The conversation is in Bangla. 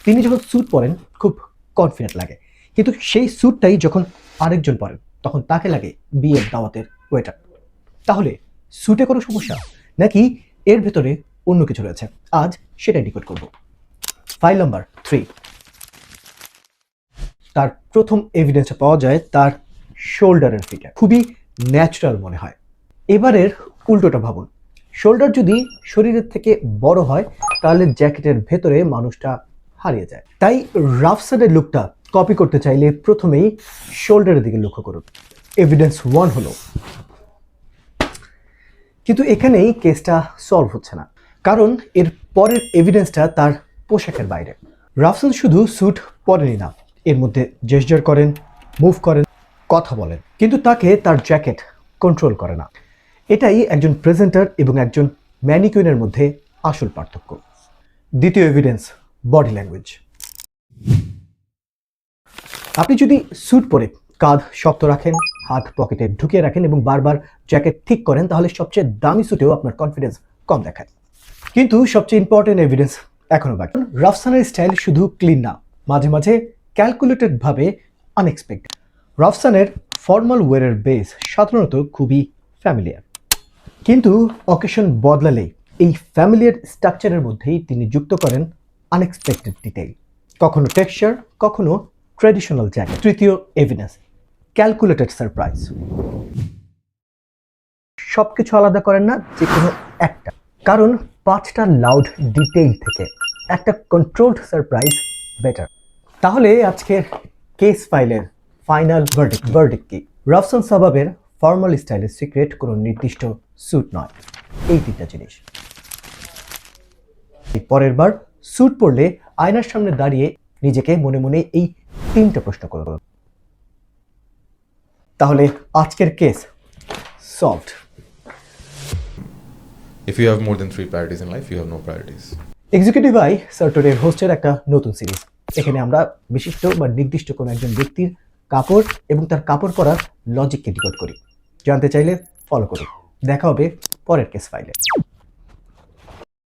তিনি যখন স্যুট পরেন খুব কনফিডেন্ট লাগে, কিন্তু সেই স্যুটটাই যখন আরেকজন পরেন তখন তাকে লাগে বিয়ের দাওয়াতের ওয়েটার। তাহলে স্যুটে কোনো সমস্যা, নাকি এর ভেতরে অন্য কিছু রয়েছে? আজ সেটাই ডিকোড করব। File number 3। তার প্রথম এভিডেন্সটা পাওয়া যায় তার শোল্ডারের ফিটে, খুবই ন্যাচারাল মনে হয়। এবারের উল্টোটা ভাবুন, শোল্ডার যদি শরীরের থেকে বড় হয় তাহলে জ্যাকেটের ভেতরে মানুষটা হারিয়ে যায়। তাই রাফসানের লুকটা কপি করতে চাইলে প্রথমেই শোল্ডারের দিকে লক্ষ্য করুন। এভিডেন্স 1 হলো, কিন্তু এখানেই কেসটা সলভ হচ্ছে না, কারণ এর পরের এভিডেন্সটা তার পোশাকের বাইরে। রাফসান শুধু স্যুট পরেনি না, এর মধ্যে জেস্টার করেন, মুভ করেন, কথা বলেন, কিন্তু তাকে তার জ্যাকেট কন্ট্রোল করে না। এটাই একজন প্রেজেন্টার এবং একজন ম্যানিকুইনের মধ্যে আসল পার্থক্য। দ্বিতীয় এভিডেন্স, বডি ল্যাঙ্গুয়েজ। আপনি যদি স্যুট পরে কাঁধ শক্ত রাখেন, হাত পকেটে ঢুকিয়ে রাখেন এবং বারবার জ্যাকেট ঠিক করেন, তাহলে সবচেয়ে দামি স্যুটেও আপনার কনফিডেন্স কম দেখায়। কিন্তু সবচেয়ে ইম্পর্টেন্ট এভিডেন্স এখনো বাকি। রাফসানের স্টাইল শুধু ক্লিন না, মাঝে মাঝে ক্যালকুলেটেড ভাবে আনএক্সপেক্টেড। রাফসানের ফর্মাল ওয়্যারের বেস সাধারণত খুবই ফ্যামিলিয়ার, কিন্তু অকেশন বদলালেই এই ফ্যামিলিয়ার স্ট্রাকচারের মধ্যেই তিনি যুক্ত করেন আনএক্সপেক্টেড ডিটেইল, কখনো টেক্সচার, কখনো ট্র্যাডিশনাল জ্যাকেট। তৃতীয় এভিডেন্স, ক্যালকুলেটেড সারপ্রাইজ। সবকিছু আলাদা করেন না, যে কোনো একটা, কারণ 5টা লাউড ডিটেইল থেকে একটা কন্ট্রোলড সারপ্রাইজ বেটার। তাহলে আজকের কেস ফাইলের ফাইনাল ভার্ডিক্ট কি? রাফসান সাবাবের ফর্মাল স্টাইলের সিক্রেট কোনো নির্দিষ্ট স্যুট নয়, এই 3টা জিনিস। পরের বার স্যুট পরলে আয়নার সামনে দাঁড়িয়ে নিজেকে মনে মনে এই 3টা প্রশ্ন করুন, তাহলে আজকের case solved. If you have more than 3 priorities in life, you have no priorities. Executive আই সার্টরের হোস্টের একটা নতুন সিরিজ। এখানে আমরা বিশিষ্ট বা নির্দিষ্ট কোনো একজন ব্যক্তির কাপড় এবং তার কাপড় পরার লজিককে ডিকোড করি। জানতে চাইলে ফলো করুন। দেখা হবে পরের কেস ফাইলে।